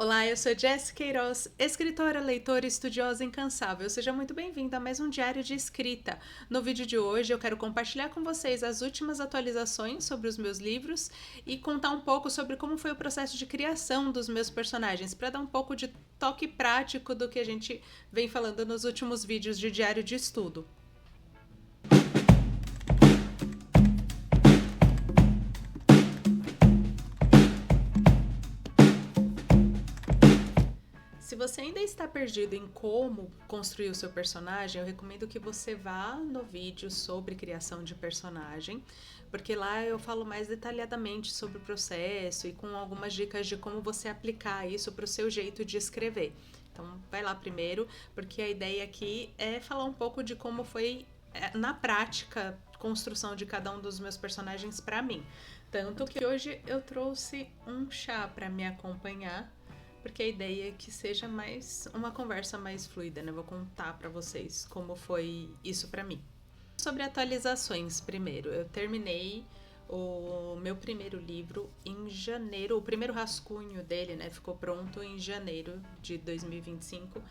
Olá, eu sou Jess Queiroz, escritora, leitora e estudiosa incansável. Seja muito bem-vinda a mais um diário de escrita. No vídeo de hoje eu quero compartilhar com vocês as últimas atualizações sobre os meus livros e contar um pouco sobre como foi o processo de criação dos meus personagens, para dar um pouco de toque prático do que a gente vem falando nos últimos vídeos de diário de estudo. Se você ainda está perdido em como construir o seu personagem, eu recomendo que você vá no vídeo sobre criação de personagem, porque lá eu falo mais detalhadamente sobre o processo e com algumas dicas de como você aplicar isso para o seu jeito de escrever. Então, vai lá primeiro, porque a ideia aqui é falar um pouco de como foi, na prática, a construção de cada um dos meus personagens para mim. Tanto que hoje eu trouxe um chá para me acompanhar, porque a ideia é que seja mais uma conversa mais fluida, né? Eu vou contar para vocês como foi isso para mim. Sobre atualizações, primeiro, eu terminei o meu primeiro livro em janeiro, o primeiro rascunho dele, né? Ficou pronto em janeiro de 2025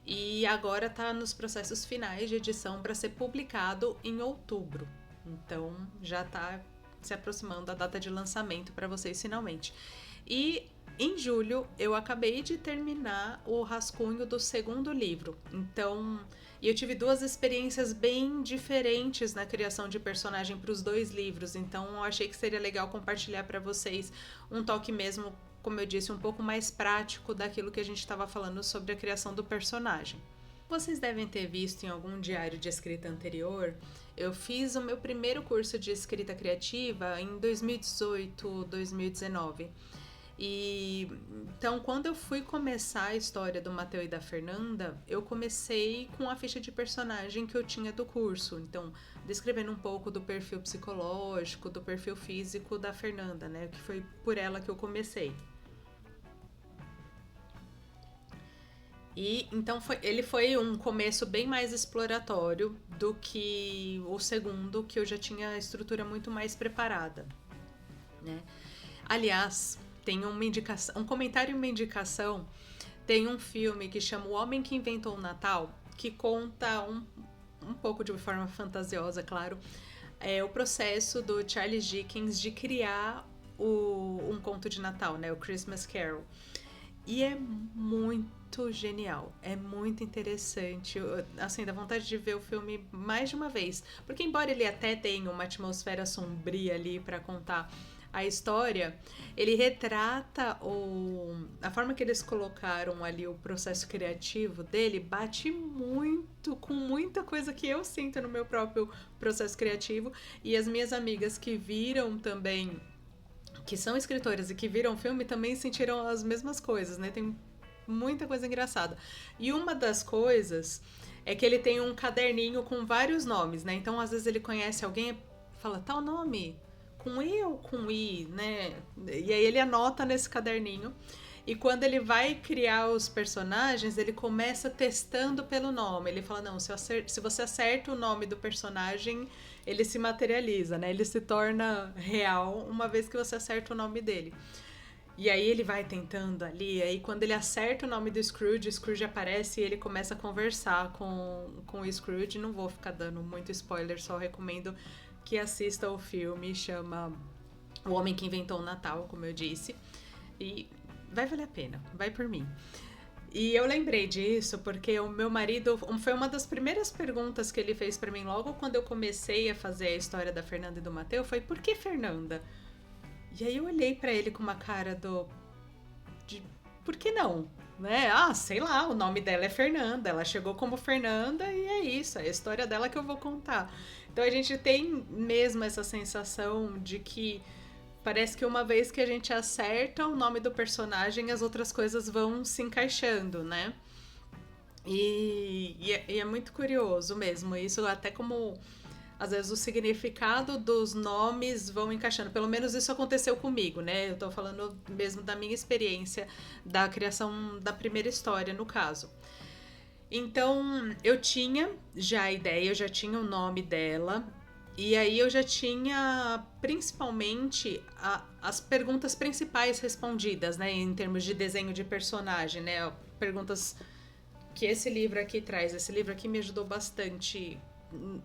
e agora tá nos processos finais de edição para ser publicado em outubro. Então já tá se aproximando a data de lançamento para vocês finalmente. E em julho eu acabei de terminar o rascunho do segundo livro. Então, eu tive duas experiências bem diferentes na criação de personagem para os dois livros. Então, eu achei que seria legal compartilhar para vocês um toque mesmo, como eu disse, um pouco mais prático daquilo que a gente estava falando sobre a criação do personagem. Vocês devem ter visto em algum diário de escrita anterior, eu fiz o meu primeiro curso de escrita criativa em 2018, 2019. E então, quando eu fui começar a história do Mateu e da Fernanda, eu comecei com a ficha de personagem que eu tinha do curso. Então, descrevendo um pouco do perfil psicológico, do perfil físico da Fernanda, né? Que foi por ela que eu comecei. E então ele foi um começo bem mais exploratório do que o segundo, que eu já tinha a estrutura muito mais preparada, né? Aliás, tem uma indicação, um comentário e uma indicação. Tem um filme que chama O Homem que Inventou o Natal, que conta um pouco de forma fantasiosa, claro, o processo do Charles Dickens de criar um conto de Natal, né? O Christmas Carol. E é muito genial, é muito interessante, assim, dá vontade de ver o filme mais de uma vez, porque embora ele até tenha uma atmosfera sombria ali para contar a história, ele retrata a forma que eles colocaram ali o processo criativo dele, bate muito com muita coisa que eu sinto no meu próprio processo criativo, e as minhas amigas que viram também, que são escritoras e que viram o filme, também sentiram as mesmas coisas, né? Tem muita coisa engraçada. E uma das coisas é que ele tem um caderninho com vários nomes, né? Então, às vezes ele conhece alguém e fala, tal nome, com E ou com I, né? E aí ele anota nesse caderninho. E quando ele vai criar os personagens, ele começa testando pelo nome. Ele fala, não, se você acerta o nome do personagem, ele se materializa, né? Ele se torna real uma vez que você acerta o nome dele. E aí ele vai tentando ali, aí quando ele acerta o nome do Scrooge, o Scrooge aparece e ele começa a conversar com o Scrooge. Não vou ficar dando muito spoiler, só recomendo que assista o filme, chama O Homem que Inventou o Natal, como eu disse. E vai valer a pena, vai por mim. E eu lembrei disso porque o meu marido, foi uma das primeiras perguntas que ele fez para mim logo quando eu comecei a fazer a história da Fernanda e do Mateu, foi: por que Fernanda? E aí eu olhei para ele com uma cara de por que não? Né? Ah, sei lá, o nome dela é Fernanda, ela chegou como Fernanda e é isso, é a história dela que eu vou contar. Então a gente tem mesmo essa sensação de que parece que uma vez que a gente acerta o nome do personagem, as outras coisas vão se encaixando, né? E é muito curioso mesmo, isso até como às vezes o significado dos nomes vão encaixando. Pelo menos isso aconteceu comigo, né? Eu tô falando mesmo da minha experiência da criação da primeira história, no caso. Então, eu tinha já a ideia, eu já tinha o nome dela. E aí eu já tinha principalmente as perguntas principais respondidas, né? Em termos de desenho de personagem, né? Perguntas que esse livro aqui traz. Esse livro aqui me ajudou bastante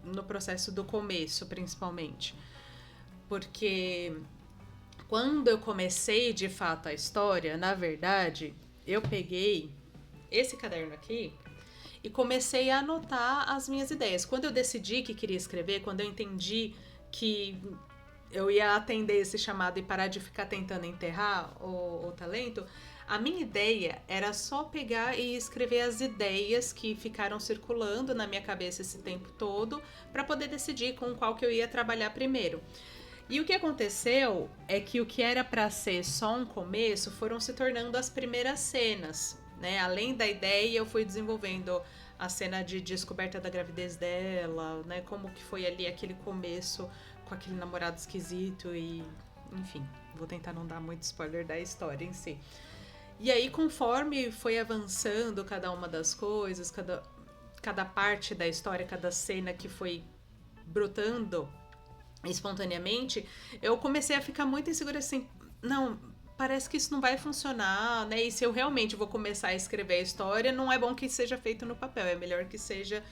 no processo do começo, principalmente. Porque quando eu comecei de fato a história, na verdade, eu peguei esse caderno aqui e comecei a anotar as minhas ideias. Quando eu decidi que queria escrever, quando eu entendi que eu ia atender esse chamado e parar de ficar tentando enterrar o talento, a minha ideia era só pegar e escrever as ideias que ficaram circulando na minha cabeça esse tempo todo, para poder decidir com qual que eu ia trabalhar primeiro. E o que aconteceu é que o que era para ser só um começo foram se tornando as primeiras cenas, né? Além da ideia, eu fui desenvolvendo a cena de descoberta da gravidez dela, né? Como que foi ali aquele começo com aquele namorado esquisito e... Enfim, vou tentar não dar muito spoiler da história em si. E aí, conforme foi avançando cada uma das coisas, cada parte da história, cada cena que foi brotando espontaneamente, eu comecei a ficar muito insegura assim, não, parece que isso não vai funcionar, né? E se eu realmente vou começar a escrever a história, não é bom que seja feito no papel, é melhor que seja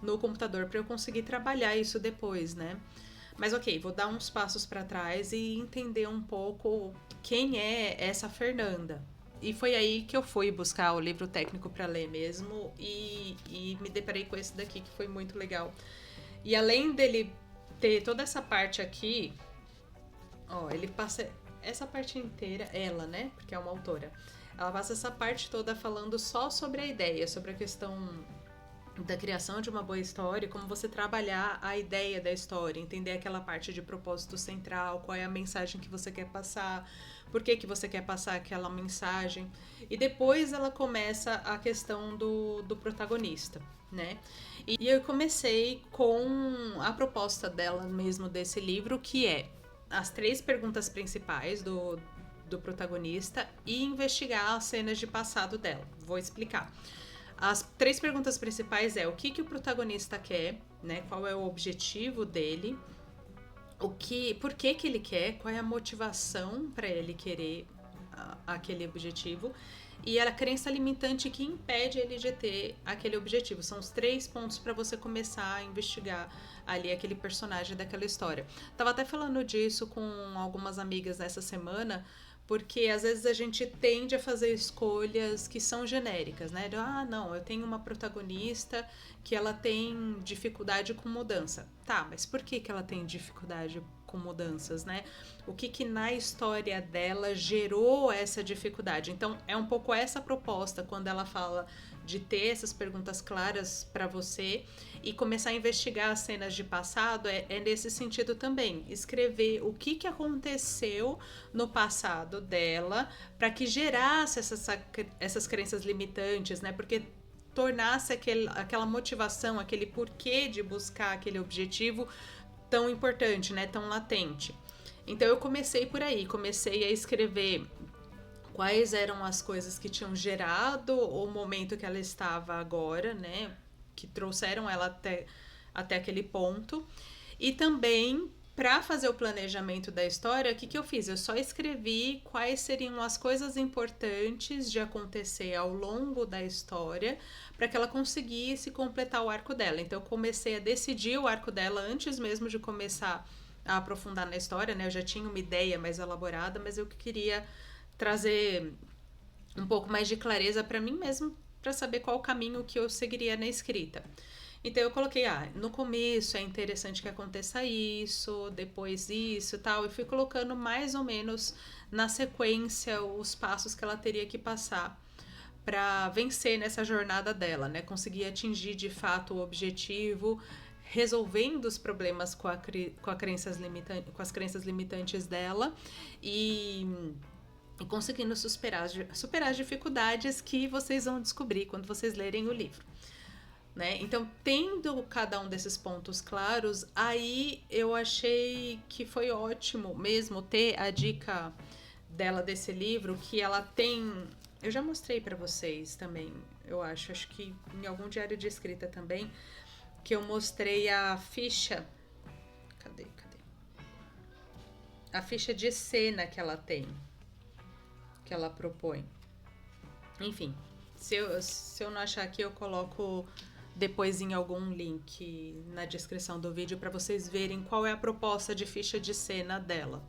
no computador para eu conseguir trabalhar isso depois, né? Mas ok, vou dar uns passos para trás e entender um pouco quem é essa Fernanda. E foi aí que eu fui buscar o livro técnico para ler mesmo e me deparei com esse daqui que foi muito legal. E além dele ter toda essa parte aqui, ó, ele passa essa parte inteira, ela, né? Porque é uma autora. Ela passa essa parte toda falando só sobre a ideia, sobre a questão da criação de uma boa história, como você trabalhar a ideia da história, entender aquela parte de propósito central, qual é a mensagem que você quer passar, por que você quer passar aquela mensagem. E depois ela começa a questão do protagonista, né? E eu comecei com a proposta dela mesmo desse livro, que é as 3 perguntas principais do protagonista e investigar as cenas de passado dela. Vou explicar. As 3 perguntas principais é o que o protagonista quer, né? Qual é o objetivo dele, por que ele quer, qual é a motivação para ele querer aquele objetivo e a crença limitante que impede ele de ter aquele objetivo. São os 3 pontos para você começar a investigar ali aquele personagem daquela história. Tava até falando disso com algumas amigas nessa semana, porque às vezes a gente tende a fazer escolhas que são genéricas, né? Ah, não, eu tenho uma protagonista que ela tem dificuldade com mudança. Tá, mas por que ela tem dificuldade com mudanças, né? O que na história dela gerou essa dificuldade? Então, é um pouco essa proposta quando ela fala de ter essas perguntas claras para você e começar a investigar as cenas de passado, é nesse sentido também. Escrever o que aconteceu no passado dela para que gerasse essas crenças limitantes, né? Porque tornasse aquela motivação, aquele porquê de buscar aquele objetivo tão importante, né? Tão latente. Então eu comecei por aí, comecei a escrever quais eram as coisas que tinham gerado o momento que ela estava agora, né? Que trouxeram ela até aquele ponto. E também, para fazer o planejamento da história, o que eu fiz? Eu só escrevi quais seriam as coisas importantes de acontecer ao longo da história para que ela conseguisse completar o arco dela. Então, eu comecei a decidir o arco dela antes mesmo de começar a aprofundar na história, né? Eu já tinha uma ideia mais elaborada, mas eu queria trazer um pouco mais de clareza para mim mesmo, para saber qual o caminho que eu seguiria na escrita. Então eu coloquei, no começo é interessante que aconteça isso, depois isso e tal, e fui colocando mais ou menos na sequência os passos que ela teria que passar para vencer nessa jornada dela, né? Conseguir atingir de fato o objetivo, resolvendo os problemas com as crenças limitantes dela e conseguindo superar as dificuldades que vocês vão descobrir quando vocês lerem o livro. Né? Então, tendo cada um desses pontos claros, aí eu achei que foi ótimo mesmo ter a dica dela desse livro, que ela tem... Eu já mostrei para vocês também, eu acho que em algum diário de escrita também, que eu mostrei a ficha... Cadê? A ficha de cena que ela tem, que ela propõe. Enfim, se eu não achar aqui, eu coloco depois em algum link na descrição do vídeo para vocês verem qual é a proposta de ficha de cena dela.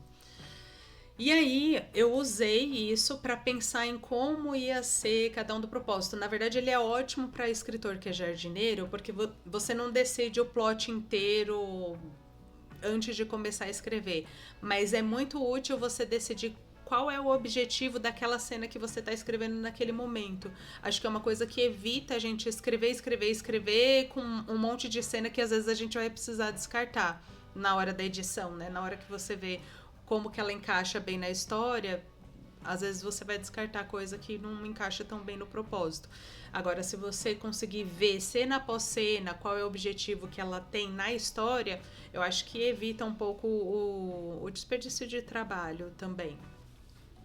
E aí eu usei isso para pensar em como ia ser cada um do propósito. Na verdade, ele é ótimo para escritor que é jardineiro, porque você não decide o plot inteiro antes de começar a escrever, mas é muito útil você decidir qual é o objetivo daquela cena que você está escrevendo naquele momento. Acho que é uma coisa que evita a gente escrever com um monte de cena que às vezes a gente vai precisar descartar na hora da edição, né? Na hora que você vê como que ela encaixa bem na história, às vezes você vai descartar coisa que não encaixa tão bem no propósito. Agora, se você conseguir ver cena após cena qual é o objetivo que ela tem na história, eu acho que evita um pouco o desperdício de trabalho também,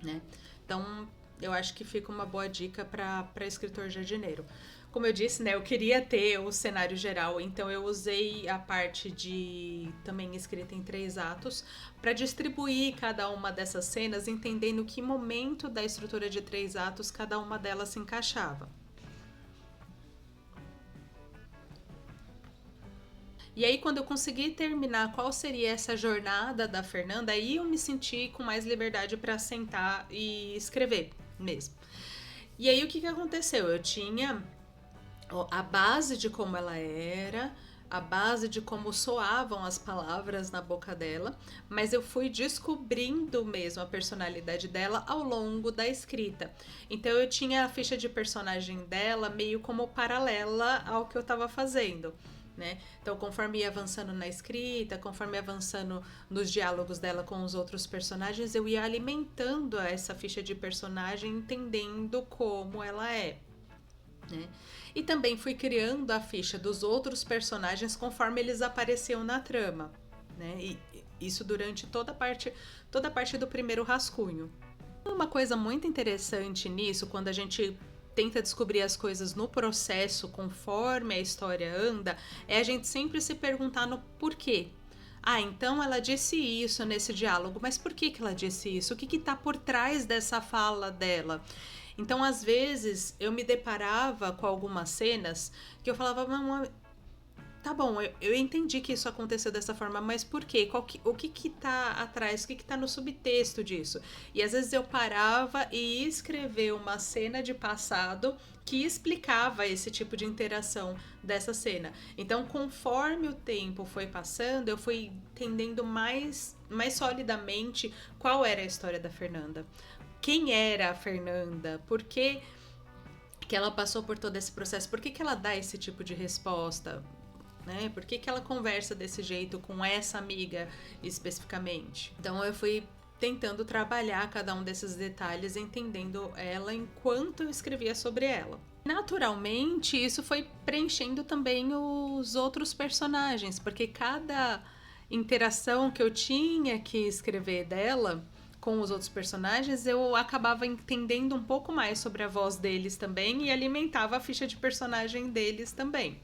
né? Então, eu acho que fica uma boa dica para escritor jardineiro. Como eu disse, né, eu queria ter o cenário geral, então eu usei a parte de também escrita em 3 atos para distribuir cada uma dessas cenas, entendendo que momento da estrutura de 3 atos cada uma delas se encaixava. E aí, quando eu consegui terminar qual seria essa jornada da Fernanda, aí eu me senti com mais liberdade para sentar e escrever mesmo. E aí, o que aconteceu? Eu tinha a base de como ela era, a base de como soavam as palavras na boca dela, mas eu fui descobrindo mesmo a personalidade dela ao longo da escrita. Então eu tinha a ficha de personagem dela meio como paralela ao que eu estava fazendo, né? Então, conforme ia avançando na escrita, conforme ia avançando nos diálogos dela com os outros personagens, eu ia alimentando essa ficha de personagem, entendendo como ela é, né? E também fui criando a ficha dos outros personagens conforme eles apareciam na trama, né? E isso durante toda a parte do primeiro rascunho. Uma coisa muito interessante nisso, quando a gente tenta descobrir as coisas no processo, conforme a história anda, é a gente sempre se perguntar no porquê. Ah, então ela disse isso nesse diálogo, mas por que ela disse isso? O que está por trás dessa fala dela? Então, às vezes, eu me deparava com algumas cenas que eu falava, tá bom, eu entendi que isso aconteceu dessa forma, mas por quê? O que tá atrás? O que tá no subtexto disso? E às vezes eu parava e ia escrever uma cena de passado que explicava esse tipo de interação dessa cena. Então, conforme o tempo foi passando, eu fui entendendo mais solidamente qual era a história da Fernanda. Quem era a Fernanda? Por que ela passou por todo esse processo? Por que ela dá esse tipo de resposta? Né? Por que ela conversa desse jeito com essa amiga especificamente? Então eu fui tentando trabalhar cada um desses detalhes, entendendo ela enquanto eu escrevia sobre ela. Naturalmente, isso foi preenchendo também os outros personagens, porque cada interação que eu tinha que escrever dela com os outros personagens, eu acabava entendendo um pouco mais sobre a voz deles também e alimentava a ficha de personagem deles também,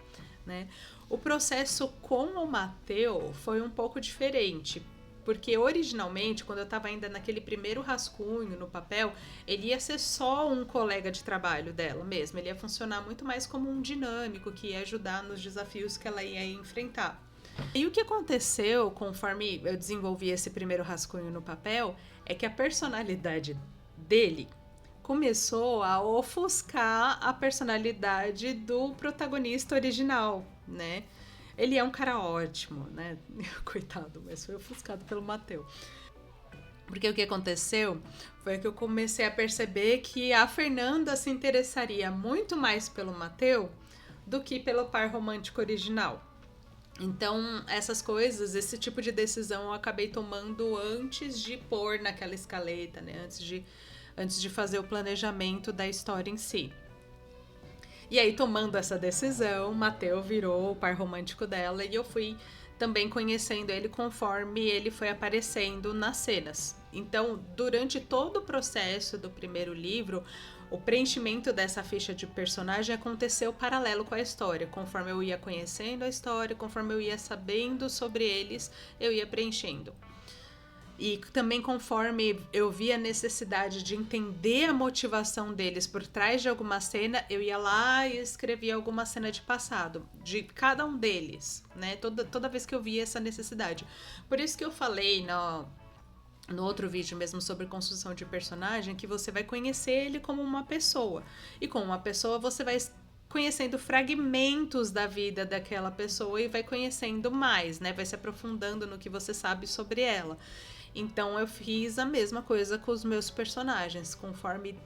né? O processo com o Matteo foi um pouco diferente, porque originalmente, quando eu estava ainda naquele primeiro rascunho no papel, ele ia ser só um colega de trabalho dela mesmo, ele ia funcionar muito mais como um dinâmico que ia ajudar nos desafios que ela ia enfrentar. E o que aconteceu conforme eu desenvolvi esse primeiro rascunho no papel é que a personalidade dele começou a ofuscar a personalidade do protagonista original, né? Ele é um cara ótimo, né? Coitado, mas foi ofuscado pelo Matteo. Porque o que aconteceu foi que eu comecei a perceber que a Fernanda se interessaria muito mais pelo Matteo do que pelo par romântico original. Então, essas coisas, esse tipo de decisão eu acabei tomando antes de pôr naquela escaleta, né? Antes de fazer o planejamento da história em si. E aí, tomando essa decisão, Matteo virou o par romântico dela e eu fui também conhecendo ele conforme ele foi aparecendo nas cenas. Então, durante todo o processo do primeiro livro, o preenchimento dessa ficha de personagem aconteceu paralelo com a história. Conforme eu ia conhecendo a história, conforme eu ia sabendo sobre eles, eu ia preenchendo. E também conforme eu via a necessidade de entender a motivação deles por trás de alguma cena, eu ia lá e escrevia alguma cena de passado, de cada um deles, né? Toda vez que eu via essa necessidade. Por isso que eu falei no outro vídeo mesmo sobre construção de personagem, que você vai conhecer ele como uma pessoa. E como uma pessoa, você vai conhecendo fragmentos da vida daquela pessoa e vai conhecendo mais, né? Vai se aprofundando no que você sabe sobre ela. Então eu fiz a mesma coisa com os meus personagens. Conforme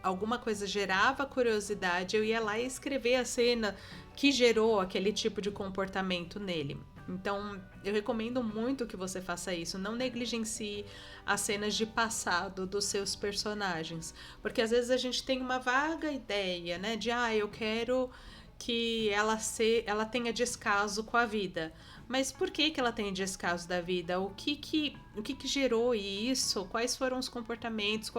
alguma coisa gerava curiosidade, eu ia lá e escrever a cena que gerou aquele tipo de comportamento nele. Então, eu recomendo muito que você faça isso. Não negligencie as cenas de passado dos seus personagens. Porque às vezes a gente tem uma vaga ideia, né? De, eu quero que ela tenha descaso com a vida. Mas por que ela tem descaso da vida? O que gerou isso? Quais foram os comportamentos?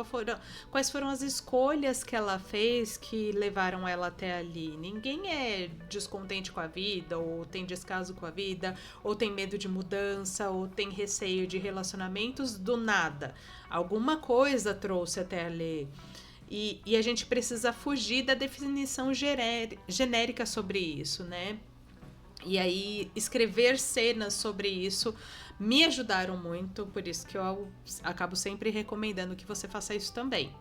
Quais foram as escolhas que ela fez que levaram ela até ali? Ninguém é descontente com a vida, ou tem descaso com a vida, ou tem medo de mudança, ou tem receio de relacionamentos do nada. Alguma coisa trouxe até ali. E a gente precisa fugir da definição genérica sobre isso, né? E aí, escrever cenas sobre isso me ajudaram muito, por isso que eu acabo sempre recomendando que você faça isso também.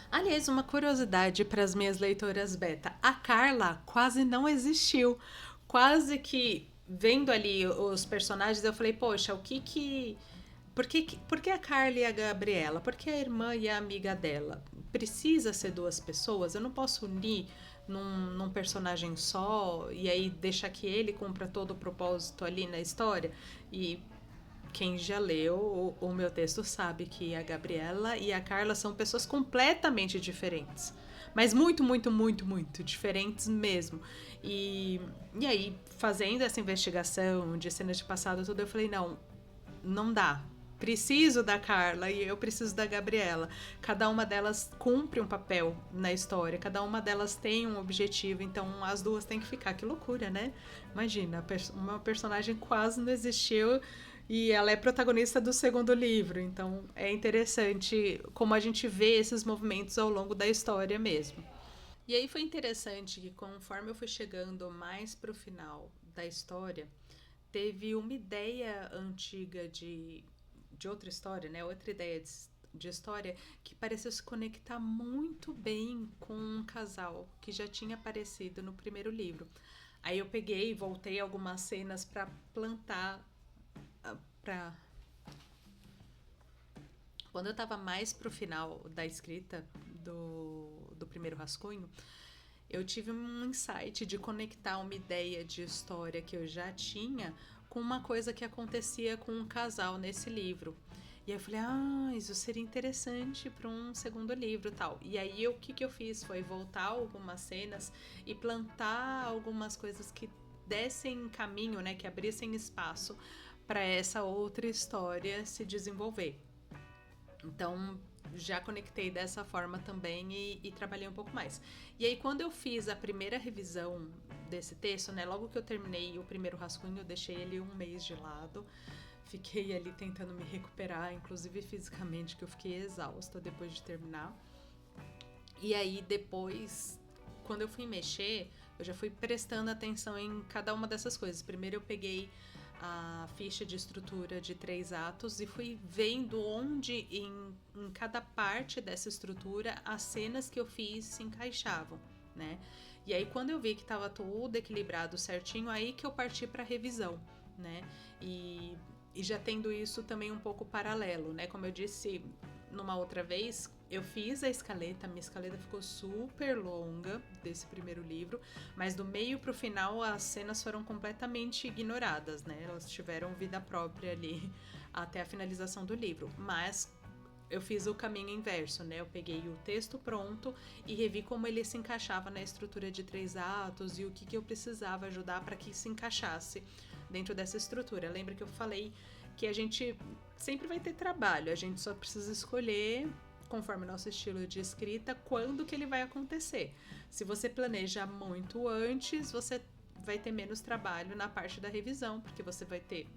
Aliás, uma curiosidade para as minhas leitoras beta: a Carla quase não existiu. Quase que, vendo ali os personagens, eu falei, poxa, por que a Carla e a Gabriela? Por que a irmã e a amiga dela? Precisa ser duas pessoas? Eu não posso unir num personagem só e aí deixar que ele cumpra todo o propósito ali na história? E quem já leu o meu texto sabe que a Gabriela e a Carla são pessoas completamente diferentes. Mas muito, muito, muito, muito diferentes mesmo. E aí, fazendo essa investigação de cenas de passado, tudo, eu falei, não dá. Preciso da Carla e eu preciso da Gabriela. Cada uma delas cumpre um papel na história, cada uma delas tem um objetivo, então as duas têm que ficar. Que loucura, né? Imagina, uma personagem quase não existiu e ela é protagonista do segundo livro, então é interessante como a gente vê esses movimentos ao longo da história mesmo. E aí foi interessante que conforme eu fui chegando mais pro final da história, teve uma ideia antiga de outra história, né? Outra ideia de história que pareceu se conectar muito bem com um casal que já tinha aparecido no primeiro livro. Aí eu peguei e voltei algumas cenas para plantar para quando eu estava mais pro final da escrita do primeiro rascunho, eu tive um insight de conectar uma ideia de história que eu já tinha com uma coisa que acontecia com um casal nesse livro. E aí eu falei, isso seria interessante para um segundo livro e tal. E aí o que eu fiz foi voltar algumas cenas e plantar algumas coisas que dessem caminho, né, que abrissem espaço para essa outra história se desenvolver. Então, já conectei dessa forma também e trabalhei um pouco mais. E aí, quando eu fiz a primeira revisão desse texto, né? Logo que eu terminei o primeiro rascunho, eu deixei ele um mês de lado. Fiquei ali tentando me recuperar, inclusive fisicamente, que eu fiquei exausta depois de terminar. E aí, depois, quando eu fui mexer, eu já fui prestando atenção em cada uma dessas coisas. Primeiro eu peguei a ficha de estrutura de 3 atos e fui vendo onde em cada parte dessa estrutura as cenas que eu fiz se encaixavam, né? E aí quando eu vi que estava tudo equilibrado certinho, aí que eu parti para revisão, né? E já tendo isso também um pouco paralelo, né? Como eu disse numa outra vez, eu fiz a escaleta, minha escaleta ficou super longa desse primeiro livro, mas do meio pro final as cenas foram completamente ignoradas, né? Elas tiveram vida própria ali até a finalização do livro, mas eu fiz o caminho inverso, né? Eu peguei o texto pronto e revi como ele se encaixava na estrutura de 3 atos e o que eu precisava ajudar para que se encaixasse dentro dessa estrutura. Lembra que eu falei que a gente sempre vai ter trabalho, a gente só precisa escolher conforme o nosso estilo de escrita, quando que ele vai acontecer. Se você planeja muito antes, você vai ter menos trabalho na parte da revisão, porque você vai ter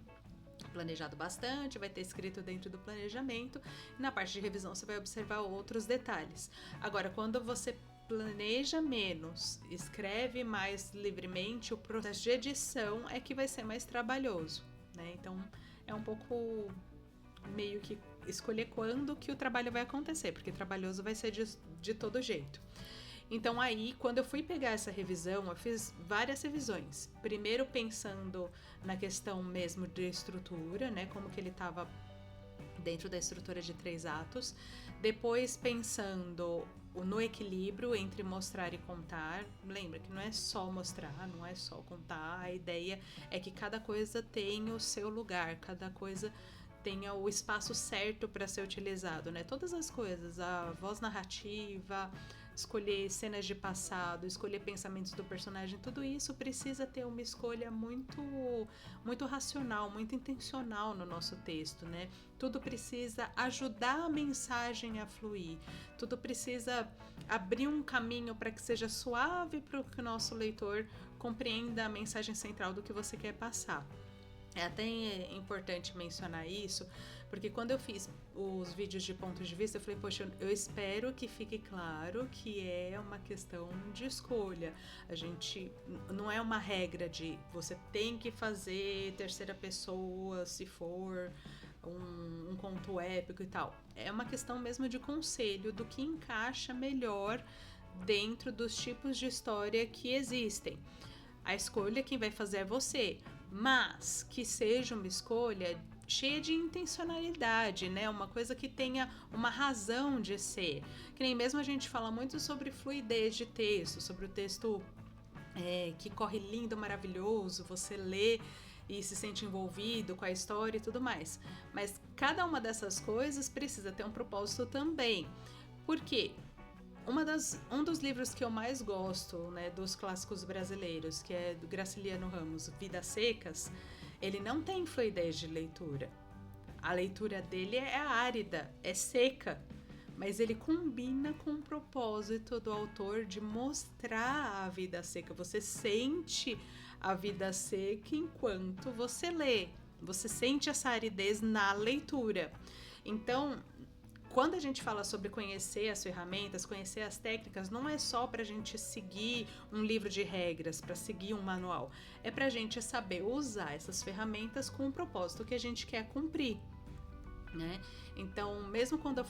planejado bastante, vai ter escrito dentro do planejamento, e na parte de revisão você vai observar outros detalhes. Agora, quando você planeja menos, escreve mais livremente, o processo de edição é que vai ser mais trabalhoso, né? Então, é um pouco meio que escolher quando que o trabalho vai acontecer, porque trabalhoso vai ser de todo jeito. Então aí, quando eu fui pegar essa revisão, eu fiz várias revisões. Primeiro pensando na questão mesmo de estrutura, né? Como que ele estava dentro da estrutura de 3 atos. Depois pensando no equilíbrio entre mostrar e contar. Lembra que não é só mostrar, não é só contar. A ideia é que cada coisa tenha o seu lugar, cada coisa tenha o espaço certo para ser utilizado, né? Todas as coisas, a voz narrativa, escolher cenas de passado, escolher pensamentos do personagem, tudo isso precisa ter uma escolha muito racional, muito intencional no nosso texto, né? Tudo precisa ajudar a mensagem a fluir, tudo precisa abrir um caminho para que seja suave para que o nosso leitor compreenda a mensagem central do que você quer passar. É até importante mencionar isso, porque quando eu fiz os vídeos de ponto de vista, eu falei, poxa, eu espero que fique claro que é uma questão de escolha. A gente não é uma regra de você tem que fazer terceira pessoa se for um conto épico e tal. É uma questão mesmo de conselho do que encaixa melhor dentro dos tipos de história que existem. A escolha quem vai fazer é você, mas que seja uma escolha cheia de intencionalidade, né? Uma coisa que tenha uma razão de ser. Que nem mesmo a gente fala muito sobre fluidez de texto, sobre o texto que corre lindo, maravilhoso, você lê e se sente envolvido com a história e tudo mais. Mas cada uma dessas coisas precisa ter um propósito também. Por quê? Um dos livros que eu mais gosto, né, dos clássicos brasileiros, que é do Graciliano Ramos, Vidas Secas, ele não tem fluidez de leitura. A leitura dele é árida, é seca, mas ele combina com o propósito do autor de mostrar a vida seca. Você sente a vida seca enquanto você lê. Você sente essa aridez na leitura. Então, quando a gente fala sobre conhecer as ferramentas, conhecer as técnicas, não é só para a gente seguir um livro de regras, para seguir um manual. É para a gente saber usar essas ferramentas com o propósito que a gente quer cumprir, né? Então, mesmo quando eu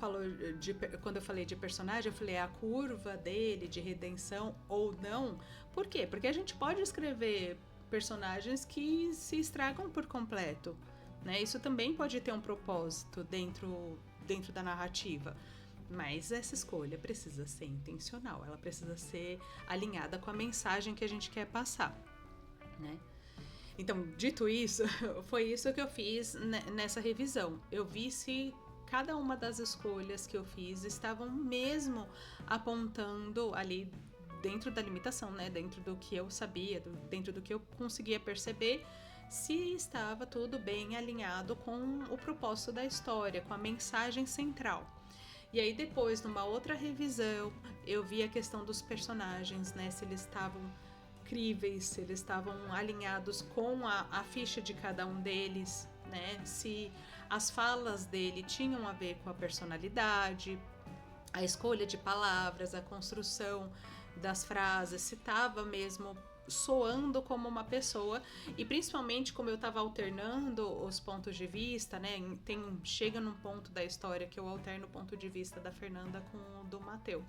falei de personagem, eu falei a curva dele de redenção ou não. Por quê? Porque a gente pode escrever personagens que se estragam por completo, né? Isso também pode ter um propósito dentro da narrativa, mas essa escolha precisa ser intencional, ela precisa ser alinhada com a mensagem que a gente quer passar, né? Então, dito isso, foi isso que eu fiz nessa revisão. Eu vi se cada uma das escolhas que eu fiz estavam mesmo apontando ali dentro da limitação, né? Dentro do que eu sabia, dentro do que eu conseguia perceber, se estava tudo bem alinhado com o propósito da história, com a mensagem central. E aí depois, numa outra revisão, eu vi a questão dos personagens, né? Se eles estavam críveis, se eles estavam alinhados com a ficha de cada um deles, né? Se as falas dele tinham a ver com a personalidade, a escolha de palavras, a construção das frases, se estava mesmo soando como uma pessoa, e principalmente como eu estava alternando os pontos de vista, né? Chega num ponto da história que eu alterno o ponto de vista da Fernanda com o do Mateu.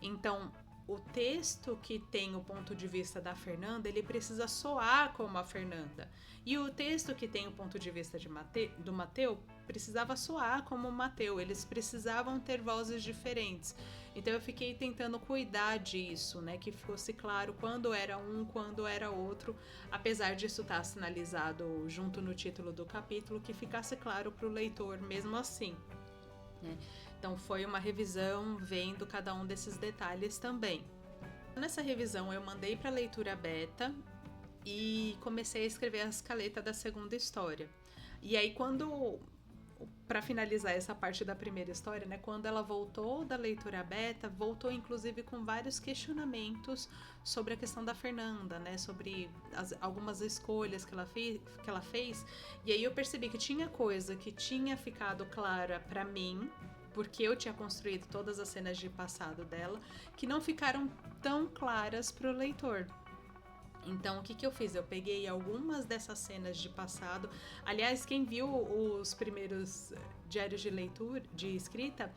Então, o texto que tem o ponto de vista da Fernanda, ele precisa soar como a Fernanda. E o texto que tem o ponto de vista do Mateu precisava soar como o Mateu. Eles precisavam ter vozes diferentes. Então eu fiquei tentando cuidar disso, né? Que fosse claro quando era um, quando era outro. Apesar disso estar sinalizado junto no título do capítulo, que ficasse claro para o leitor mesmo assim, né? Então foi uma revisão vendo cada um desses detalhes também. Nessa revisão eu mandei para leitura beta e comecei a escrever a escaleta da segunda história. E aí quando para finalizar essa parte da primeira história, né, quando ela voltou da leitura beta, voltou inclusive com vários questionamentos sobre a questão da Fernanda, né, sobre algumas escolhas que ela fez, e aí eu percebi que tinha coisa que tinha ficado clara para mim, porque eu tinha construído todas as cenas de passado dela, que não ficaram tão claras para o leitor. Então, o que eu fiz? Eu peguei algumas dessas cenas de passado. Aliás, quem viu os primeiros diários de leitura, de escrita,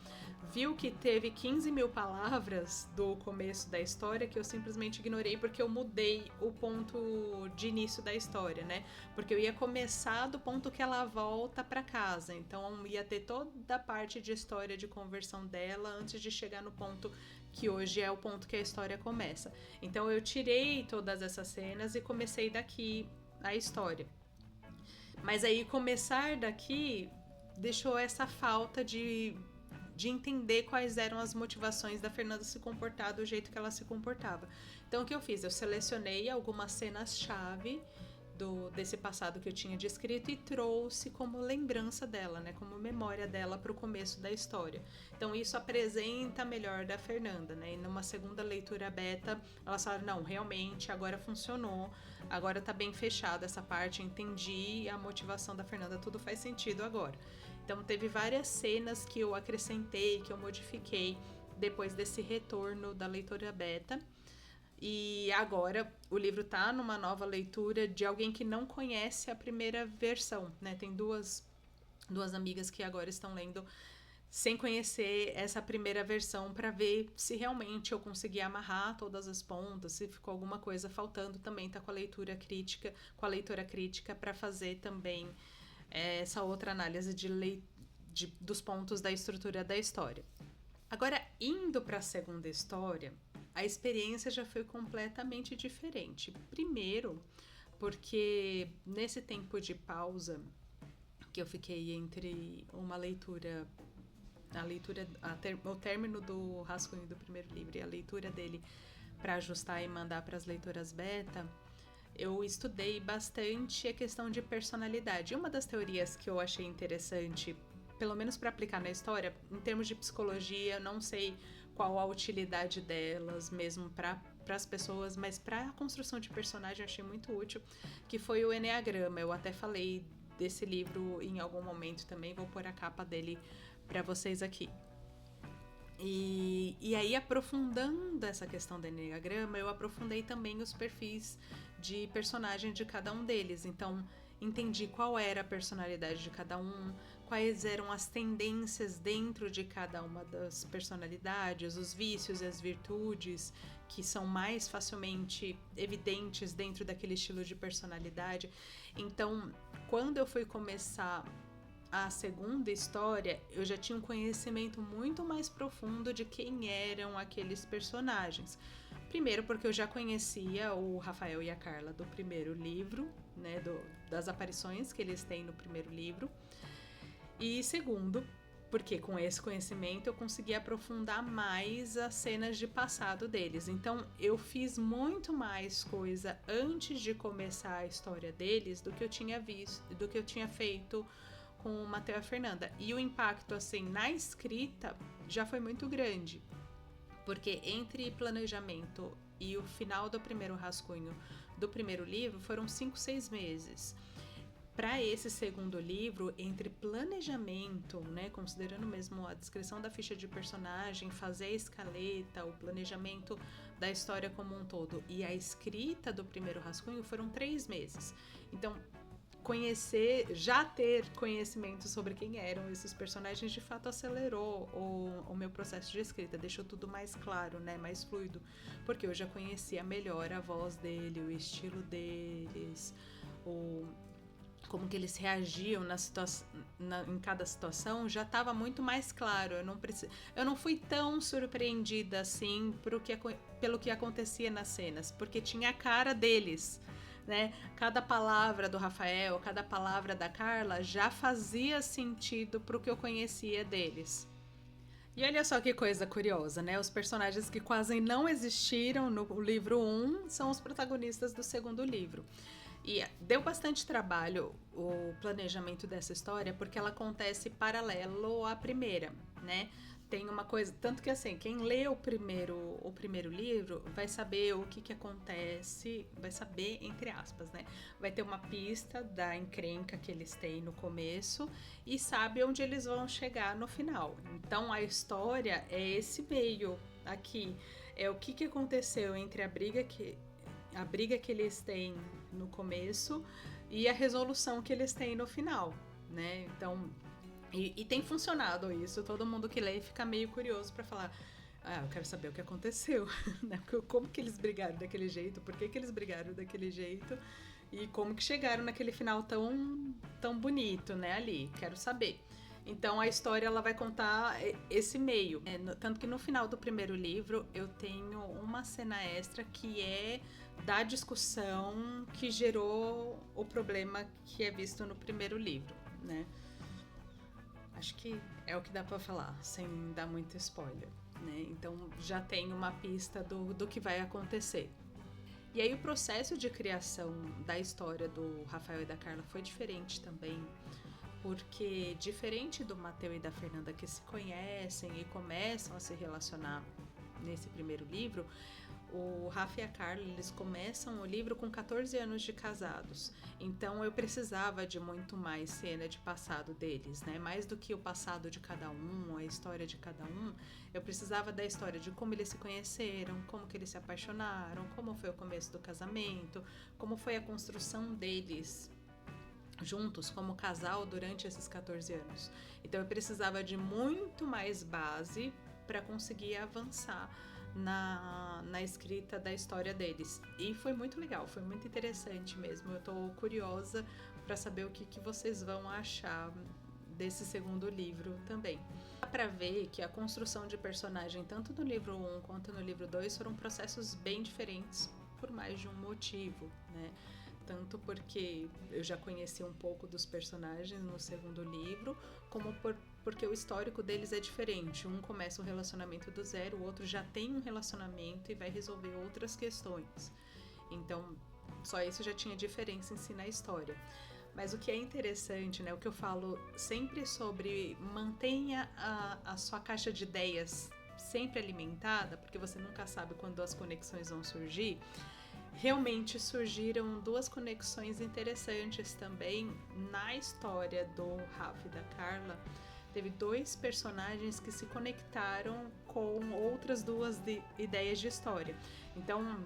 viu que teve 15 mil palavras do começo da história que eu simplesmente ignorei porque eu mudei o ponto de início da história, né? Porque eu ia começar do ponto que ela volta para casa. Então, ia ter toda a parte de história de conversão dela antes de chegar no ponto que hoje é o ponto que a história começa. Então eu tirei todas essas cenas e comecei daqui a história. Mas aí começar daqui deixou essa falta de entender quais eram as motivações da Fernanda se comportar do jeito que ela se comportava. Então o que eu fiz? Eu selecionei algumas cenas-chave desse passado que eu tinha descrito e trouxe como lembrança dela, né, como memória dela para o começo da história. Então isso apresenta melhor da Fernanda, né? E numa segunda leitura beta, elas falaram, não, realmente agora funcionou, agora tá bem fechada essa parte, entendi a motivação da Fernanda, tudo faz sentido agora. Então teve várias cenas que eu acrescentei, que eu modifiquei depois desse retorno da leitura beta. E agora o livro tá numa nova leitura de alguém que não conhece a primeira versão, né? Tem duas amigas que agora estão lendo sem conhecer essa primeira versão para ver se realmente eu consegui amarrar todas as pontas, se ficou alguma coisa faltando. Também tá com a leitura crítica para fazer também essa outra análise dos pontos da estrutura da história. Agora, indo para a segunda história, a experiência já foi completamente diferente. Primeiro, porque nesse tempo de pausa que eu fiquei entre uma leitura, o término do rascunho do primeiro livro e a leitura dele para ajustar e mandar para as leituras beta, eu estudei bastante a questão de personalidade. Uma das teorias que eu achei interessante, pelo menos para aplicar na história, em termos de psicologia, não sei qual a utilidade delas mesmo para as pessoas, mas para a construção de personagem eu achei muito útil, que foi o Eneagrama. Eu até falei desse livro em algum momento também, vou pôr a capa dele para vocês aqui. E aí, aprofundando essa questão do Eneagrama, eu aprofundei também os perfis de personagem de cada um deles. Então, entendi qual era a personalidade de cada um, quais eram as tendências dentro de cada uma das personalidades, os vícios e as virtudes que são mais facilmente evidentes dentro daquele estilo de personalidade. Então, quando eu fui começar a segunda história, eu já tinha um conhecimento muito mais profundo de quem eram aqueles personagens. Primeiro, porque eu já conhecia o Rafael e a Carla do primeiro livro, né, das aparições que eles têm no primeiro livro. E segundo, porque com esse conhecimento eu consegui aprofundar mais as cenas de passado deles. Então, eu fiz muito mais coisa antes de começar a história deles do que eu tinha visto, do que eu tinha feito com o Matheus e a Fernanda. E o impacto, assim, na escrita já foi muito grande. Porque entre planejamento e o final do primeiro rascunho do primeiro livro foram 5, 6 meses. Para esse segundo livro, entre planejamento, né, considerando mesmo a descrição da ficha de personagem, fazer a escaleta, o planejamento da história como um todo e a escrita do primeiro rascunho foram 3 meses. Então, já ter conhecimento sobre quem eram esses personagens de fato acelerou o meu processo de escrita, deixou tudo mais claro, né, mais fluido, porque eu já conhecia melhor a voz dele, o estilo deles, como que eles reagiam em cada situação, já estava muito mais claro. Eu não fui tão surpreendida assim pelo que acontecia nas cenas, porque tinha a cara deles, né? Cada palavra do Rafael, cada palavra da Carla já fazia sentido pro que eu conhecia deles. E olha só que coisa curiosa, né? Os personagens que quase não existiram no livro 1 são os protagonistas do segundo livro. E deu bastante trabalho o planejamento dessa história, porque ela acontece paralelo à primeira, né? Tem uma coisa, tanto que assim, quem lê o primeiro livro vai saber o que acontece, vai saber, entre aspas, né? Vai ter uma pista da encrenca que eles têm no começo e sabe onde eles vão chegar no final. Então a história é esse meio aqui, é o que aconteceu entre a briga que eles têm no começo e a resolução que eles têm no final, né? Então, e tem funcionado isso. Todo mundo que lê fica meio curioso para falar: ah, eu quero saber o que aconteceu, né? Como que eles brigaram daquele jeito, por que eles brigaram daquele jeito e como que chegaram naquele final tão bonito, né? Ali, quero saber. Então a história ela vai contar esse meio. Tanto que no final do primeiro livro eu tenho uma cena extra que é da discussão que gerou o problema que é visto no primeiro livro, né? Acho que é o que dá pra falar, sem dar muito spoiler, né? Então já tem uma pista do que vai acontecer. E aí o processo de criação da história do Rafael e da Carla foi diferente também, porque diferente do Mateu e da Fernanda que se conhecem e começam a se relacionar nesse primeiro livro, o Rafa e a Carla, eles começam o livro com 14 anos de casados. Então eu precisava de muito mais cena de passado deles, né? Mais do que o passado de cada um, a história de cada um, eu precisava da história de como eles se conheceram, como que eles se apaixonaram, como foi o começo do casamento, como foi a construção deles juntos como casal durante esses 14 anos. Então eu precisava de muito mais base para conseguir avançar na escrita da história deles. E foi muito legal, foi muito interessante mesmo. Eu tô curiosa para saber o que vocês vão achar desse segundo livro também. Dá pra ver que a construção de personagem, tanto no livro 1 quanto no livro 2, foram processos bem diferentes por mais de um motivo, né? Tanto porque eu já conheci um pouco dos personagens no segundo livro, como porque o histórico deles é diferente. Um começa o relacionamento do zero, o outro já tem um relacionamento e vai resolver outras questões. Então, só isso já tinha diferença em si na história. Mas o que é interessante, né? O que eu falo sempre sobre mantenha a sua caixa de ideias sempre alimentada, porque você nunca sabe quando as conexões vão surgir. Realmente surgiram duas conexões interessantes também na história do Rafa e da Carla. Teve dois personagens que se conectaram com outras duas ideias de história. Então,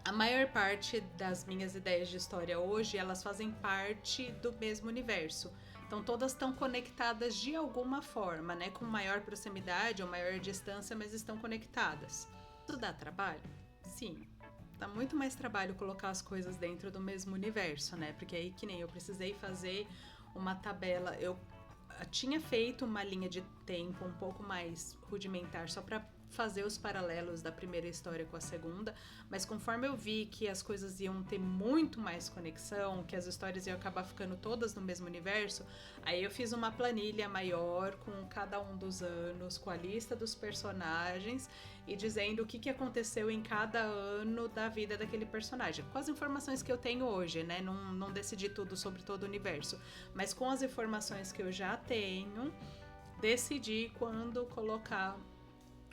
a maior parte das minhas ideias de história hoje, elas fazem parte do mesmo universo. Então, todas estão conectadas de alguma forma, né? Com maior proximidade ou maior distância, mas estão conectadas. Isso dá trabalho? Sim. Dá muito mais trabalho colocar as coisas dentro do mesmo universo, né? Porque aí, que nem eu precisei fazer uma tabela. Eu tinha feito uma linha de tempo um pouco mais rudimentar, só para fazer os paralelos da primeira história com a segunda, mas conforme eu vi que as coisas iam ter muito mais conexão, que as histórias iam acabar ficando todas no mesmo universo, aí eu fiz uma planilha maior com cada um dos anos, com a lista dos personagens e dizendo o que aconteceu em cada ano da vida daquele personagem, com as informações que eu tenho hoje, né? Não decidi tudo sobre todo o universo, mas com as informações que eu já tenho, decidi quando colocar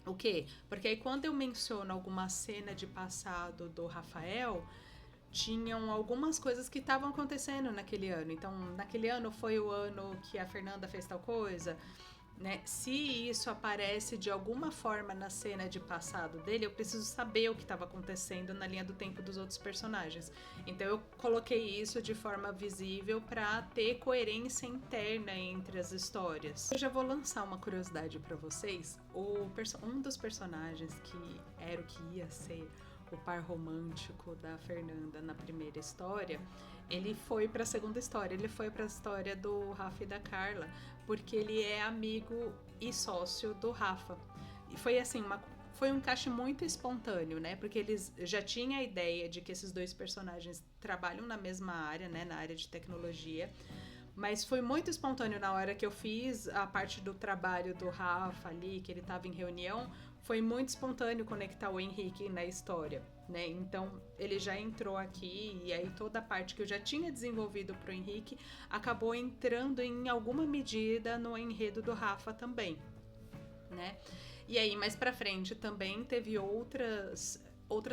o quê? Porque aí quando eu menciono alguma cena de passado do Rafael, tinham algumas coisas que estavam acontecendo naquele ano. Então, naquele ano foi o ano que a Fernanda fez tal coisa, né? Se isso aparece de alguma forma na cena de passado dele, eu preciso saber o que estava acontecendo na linha do tempo dos outros personagens. Então eu coloquei isso de forma visível para ter coerência interna entre as histórias. Eu já vou lançar uma curiosidade para vocês. Um dos personagens que era o que ia ser o par romântico da Fernanda na primeira história, ele foi para a segunda história, ele foi para a história do Rafa e da Carla, porque ele é amigo e sócio do Rafa. E foi assim, foi um encaixe muito espontâneo, né? Porque eles já tinham a ideia de que esses dois personagens trabalham na mesma área, né? Na área de tecnologia. Mas foi muito espontâneo na hora que eu fiz a parte do trabalho do Rafa ali, que ele estava em reunião. foi muito espontâneo conectar o Henrique na história, né? Então ele já entrou aqui e aí toda a parte que eu já tinha desenvolvido pro Henrique acabou entrando em alguma medida no enredo do Rafa também, né? E aí mais pra frente também teve outras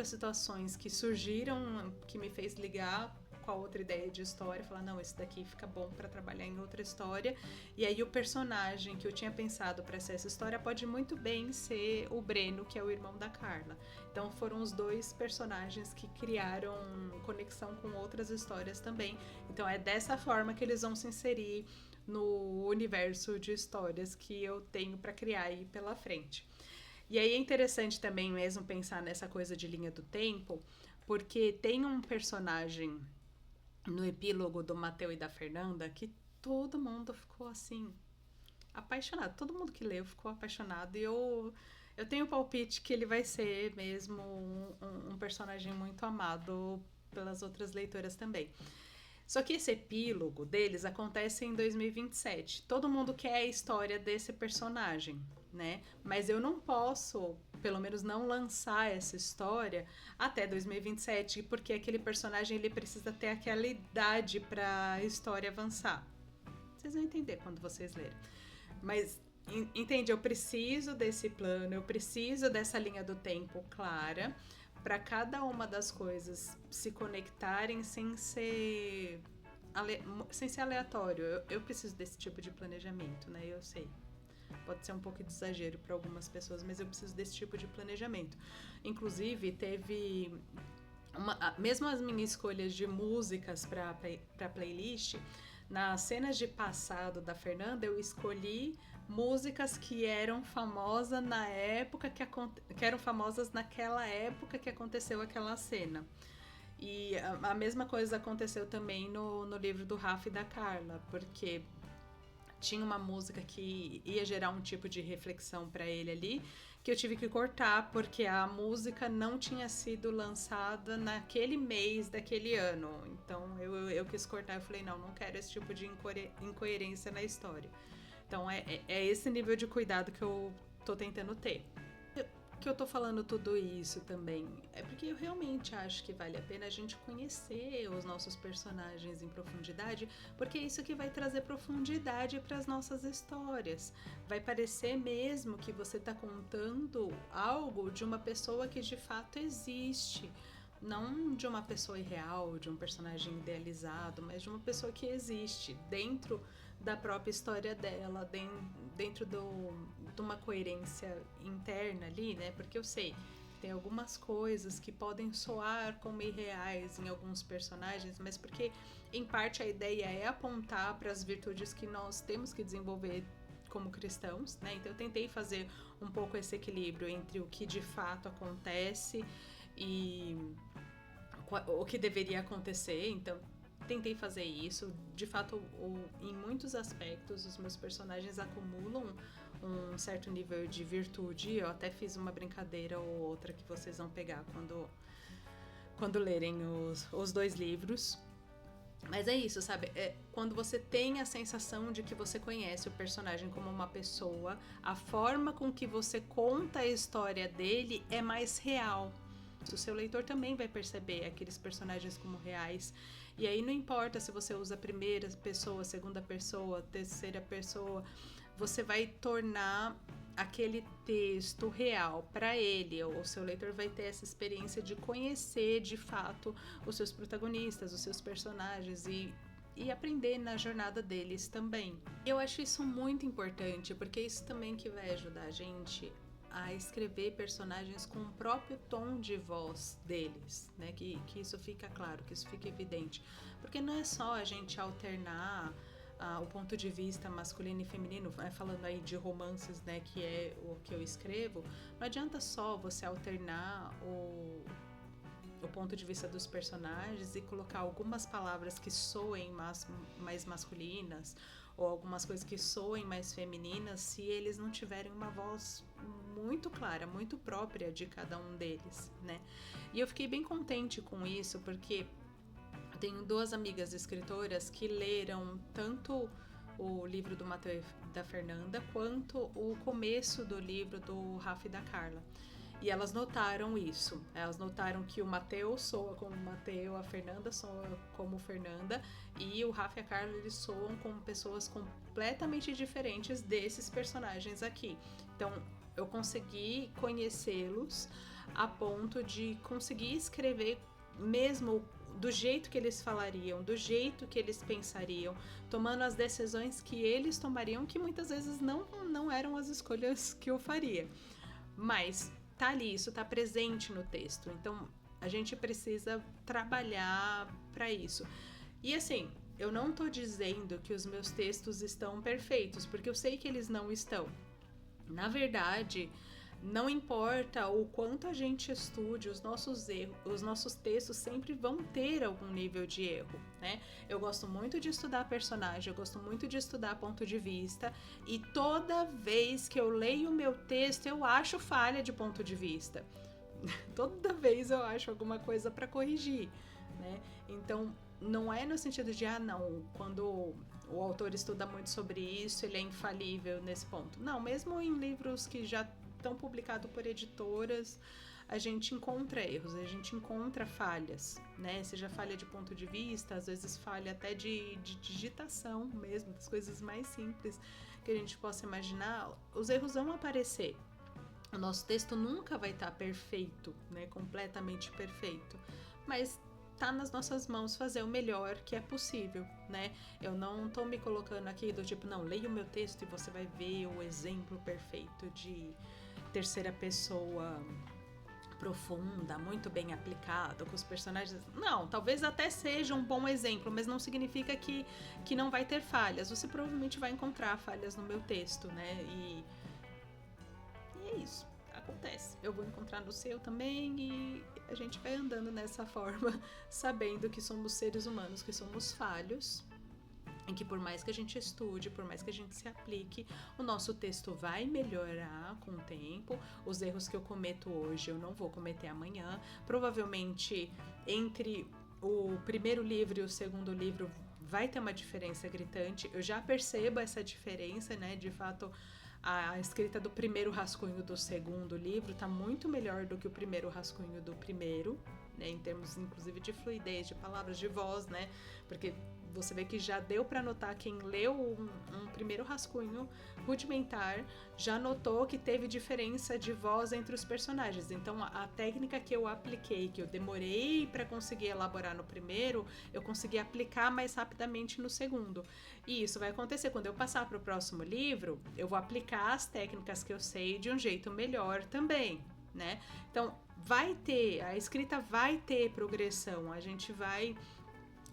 situações que surgiram que me fez ligar com a outra ideia de história, falar, não, esse daqui fica bom para trabalhar em outra história. E aí o personagem que eu tinha pensado para ser essa história pode muito bem ser o Breno, que é o irmão da Carla. Então foram os dois personagens que criaram conexão com outras histórias também. Então é dessa forma que eles vão se inserir no universo de histórias que eu tenho para criar aí pela frente. E aí é interessante também mesmo pensar nessa coisa de linha do tempo, porque tem um personagem no epílogo do Mateu e da Fernanda que todo mundo ficou assim apaixonado, todo mundo que leu ficou apaixonado, e eu tenho o palpite que ele vai ser mesmo um personagem muito amado pelas outras leitoras também. Só que esse epílogo deles acontece em 2027. Todo mundo quer a história desse personagem, né? Mas eu não posso, pelo menos não lançar essa história até 2027, porque aquele personagem ele precisa ter aquela idade para a história avançar. Vocês vão entender quando vocês lerem. Mas entende, eu preciso desse plano, eu preciso dessa linha do tempo clara para cada uma das coisas se conectarem sem ser aleatório. Eu preciso desse tipo de planejamento, né? Eu sei. Pode ser um pouco de exagero para algumas pessoas, mas eu preciso desse tipo de planejamento. Inclusive, teve mesmo as minhas escolhas de músicas para playlist, nas cenas de passado da Fernanda, eu escolhi músicas que eram famosas na época que eram famosas naquela época que aconteceu aquela cena. E a mesma coisa aconteceu também no livro do Rafa e da Carla, porque tinha uma música que ia gerar um tipo de reflexão para ele ali, que eu tive que cortar porque a música não tinha sido lançada naquele mês daquele ano. Então eu quis cortar, eu falei, não quero esse tipo de incoerência na história. Então é esse nível de cuidado que eu tô tentando ter. Que eu tô falando tudo isso também é porque eu realmente acho que vale a pena a gente conhecer os nossos personagens em profundidade, porque é isso que vai trazer profundidade para as nossas histórias. Vai parecer mesmo que você tá contando algo de uma pessoa que de fato existe, não de uma pessoa irreal, de um personagem idealizado, mas de uma pessoa que existe dentro da própria história dela, dentro de uma coerência interna ali, né? Porque eu sei que tem algumas coisas que podem soar como irreais em alguns personagens, mas porque em parte a ideia é apontar para as virtudes que nós temos que desenvolver como cristãos, né? Então eu tentei fazer um pouco esse equilíbrio entre o que de fato acontece e o que deveria acontecer. Então tentei fazer isso. De fato, em muitos aspectos, os meus personagens acumulam um certo nível de virtude. Eu até fiz uma brincadeira ou outra que vocês vão pegar quando lerem os dois livros. Mas é isso, sabe? Quando você tem a sensação de que você conhece o personagem como uma pessoa, a forma com que você conta a história dele é mais real. O seu leitor também vai perceber aqueles personagens como reais. E aí não importa se você usa a primeira pessoa, segunda pessoa, terceira pessoa, você vai tornar aquele texto real para ele. O seu leitor vai ter essa experiência de conhecer de fato os seus protagonistas, os seus personagens e aprender na jornada deles também. Eu acho isso muito importante, porque é isso também que vai ajudar a gente a escrever personagens com o próprio tom de voz deles, né? Que isso fica claro, que isso fica evidente. Porque não é só a gente alternar o ponto de vista masculino e feminino, falando aí de romances, né? Que é o que eu escrevo. Não adianta só você alternar o ponto de vista dos personagens e colocar algumas palavras que soem mais masculinas ou algumas coisas que soem mais femininas se eles não tiverem uma voz muito clara, muito própria de cada um deles, né? E eu fiquei bem contente com isso, porque tenho duas amigas escritoras que leram tanto o livro do da Fernanda, quanto o começo do livro do Rafa e da Carla. E elas notaram isso. Elas notaram que o Mateus soa como Mateus, a Fernanda soa como Fernanda, e o Rafa e a Carla, eles soam como pessoas completamente diferentes desses personagens aqui. Então, eu consegui conhecê-los a ponto de conseguir escrever mesmo do jeito que eles falariam, do jeito que eles pensariam, tomando as decisões que eles tomariam, que muitas vezes não eram as escolhas que eu faria. Mas tá ali, isso tá presente no texto. Então, a gente precisa trabalhar para isso. E assim, eu não tô dizendo que os meus textos estão perfeitos, porque eu sei que eles não estão. Na verdade, não importa o quanto a gente estude, os nossos erros, os nossos textos sempre vão ter algum nível de erro, né? Eu gosto muito de estudar personagem, eu gosto muito de estudar ponto de vista, e toda vez que eu leio o meu texto, eu acho falha de ponto de vista. Toda vez eu acho alguma coisa para corrigir, né? Então, não é no sentido de, não, quando o autor estuda muito sobre isso, ele é infalível nesse ponto. Não, mesmo em livros que já estão publicados por editoras, a gente encontra erros, a gente encontra falhas, né? Seja falha de ponto de vista, às vezes falha até de digitação mesmo, das coisas mais simples que a gente possa imaginar, os erros vão aparecer. O nosso texto nunca vai estar perfeito, né? Completamente perfeito, mas tá nas nossas mãos fazer o melhor que é possível, né? Eu não tô me colocando aqui do tipo, não, leia o meu texto e você vai ver o exemplo perfeito de terceira pessoa profunda, muito bem aplicado, com os personagens. Não, talvez até seja um bom exemplo, mas não significa que não vai ter falhas. Você provavelmente vai encontrar falhas no meu texto, né? E é isso. Acontece. Eu vou encontrar no seu também e a gente vai andando nessa forma, sabendo que somos seres humanos, que somos falhos, em que por mais que a gente estude, por mais que a gente se aplique, o nosso texto vai melhorar com o tempo. Os erros que eu cometo hoje eu não vou cometer amanhã. Provavelmente entre o primeiro livro e o segundo livro vai ter uma diferença gritante. Eu já percebo essa diferença, né? De fato, a escrita do primeiro rascunho do segundo livro está muito melhor do que o primeiro rascunho do primeiro, né, em termos inclusive de fluidez, de palavras, de voz, né? Porque você vê que já deu para notar, quem leu um primeiro rascunho rudimentar já notou que teve diferença de voz entre os personagens. Então a técnica que eu apliquei, que eu demorei para conseguir elaborar no primeiro, eu consegui aplicar mais rapidamente no segundo. E isso vai acontecer quando eu passar para o próximo livro, eu vou aplicar as técnicas que eu sei de um jeito melhor também, né? Então a escrita vai ter progressão, a gente vai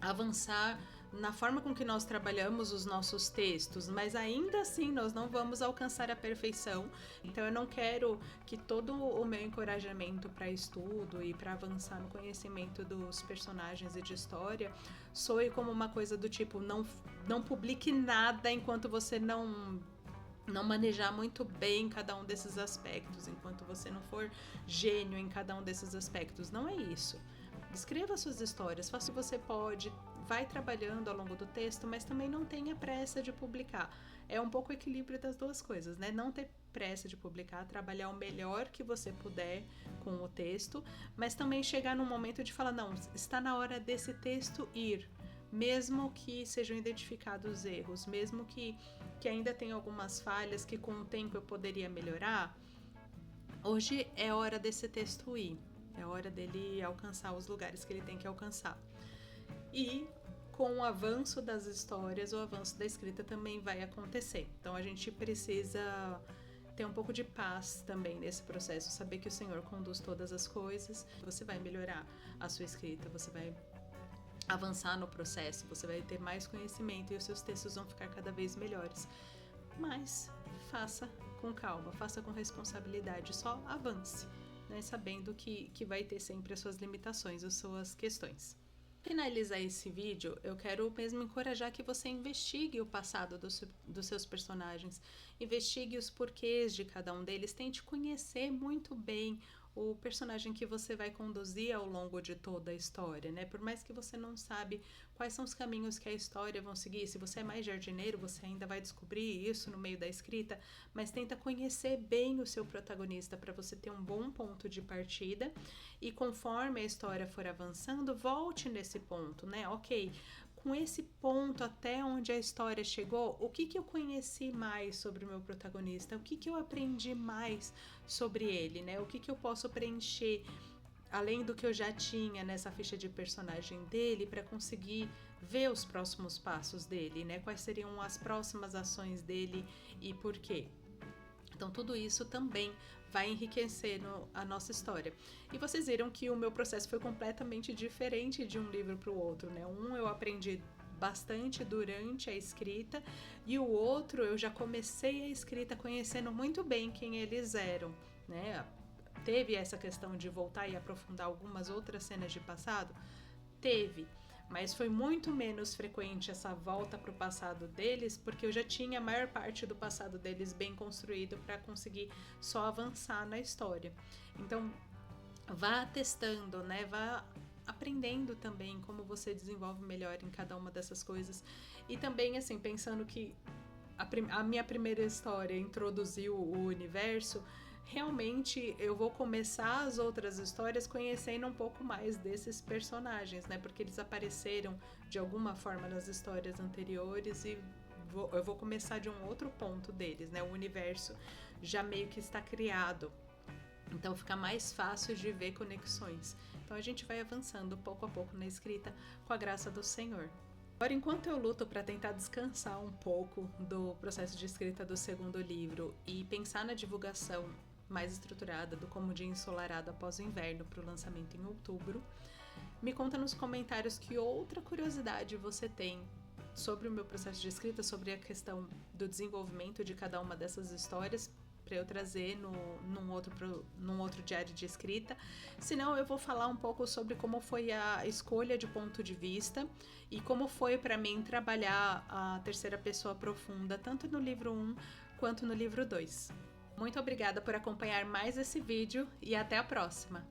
avançar na forma com que nós trabalhamos os nossos textos, mas ainda assim nós não vamos alcançar a perfeição. Então eu não quero que todo o meu encorajamento para estudo e para avançar no conhecimento dos personagens e de história soe como uma coisa do tipo, não publique nada enquanto você não manejar muito bem cada um desses aspectos, enquanto você não for gênio em cada um desses aspectos. Não é isso. Escreva suas histórias, faça o que você pode, vai trabalhando ao longo do texto, mas também não tenha pressa de publicar. É um pouco o equilíbrio das duas coisas, né? Não ter pressa de publicar, trabalhar o melhor que você puder com o texto, mas também chegar num momento de falar, não, está na hora desse texto ir. Mesmo que sejam identificados erros, mesmo que ainda tenha algumas falhas que com o tempo eu poderia melhorar, hoje é hora desse texto ir. É hora dele alcançar os lugares que ele tem que alcançar. E com o avanço das histórias, o avanço da escrita também vai acontecer. Então a gente precisa ter um pouco de paz também nesse processo, saber que o Senhor conduz todas as coisas. Você vai melhorar a sua escrita, você vai avançar no processo, você vai ter mais conhecimento e os seus textos vão ficar cada vez melhores. Mas faça com calma, faça com responsabilidade, só avance, né, sabendo que vai ter sempre as suas limitações, as suas questões. Para finalizar esse vídeo, eu quero mesmo encorajar que você investigue o passado dos seus personagens, investigue os porquês de cada um deles, tente conhecer muito bem o personagem que você vai conduzir ao longo de toda a história, né? Por mais que você não sabe quais são os caminhos que a história vão seguir, se você é mais jardineiro, você ainda vai descobrir isso no meio da escrita, mas tenta conhecer bem o seu protagonista para você ter um bom ponto de partida e conforme a história for avançando, volte nesse ponto, né? Ok, com esse ponto até onde a história chegou, o que eu conheci mais sobre o meu protagonista? O que eu aprendi mais sobre ele, né? O que eu posso preencher além do que eu já tinha nessa ficha de personagem dele para conseguir ver os próximos passos dele, né? Quais seriam as próximas ações dele e por quê? Então, tudo isso também vai enriquecendo a nossa história. E vocês viram que o meu processo foi completamente diferente de um livro para o outro, né? Um eu aprendi bastante durante a escrita e o outro eu já comecei a escrita conhecendo muito bem quem eles eram, né? Teve essa questão de voltar e aprofundar algumas outras cenas de passado? Teve. Mas foi muito menos frequente essa volta para o passado deles, porque eu já tinha a maior parte do passado deles bem construído para conseguir só avançar na história. Então, vá testando, né? Vá aprendendo também como você desenvolve melhor em cada uma dessas coisas. E também, assim, pensando que a minha primeira história introduziu o universo, realmente eu vou começar as outras histórias conhecendo um pouco mais desses personagens, né? Porque eles apareceram de alguma forma nas histórias anteriores e eu vou começar de um outro ponto deles, né? O universo já meio que está criado. Então fica mais fácil de ver conexões. Então a gente vai avançando pouco a pouco na escrita com a graça do Senhor. Agora, enquanto eu luto para tentar descansar um pouco do processo de escrita do segundo livro e pensar na divulgação mais estruturada do Como Dia Ensolarado após o inverno para o lançamento em outubro, me conta nos comentários que outra curiosidade você tem sobre o meu processo de escrita, sobre a questão do desenvolvimento de cada uma dessas histórias, para eu trazer num outro diário de escrita. Senão eu vou falar um pouco sobre como foi a escolha de ponto de vista e como foi para mim trabalhar a terceira pessoa profunda, tanto no livro 1 quanto no livro 2. Muito obrigada por acompanhar mais esse vídeo e até a próxima!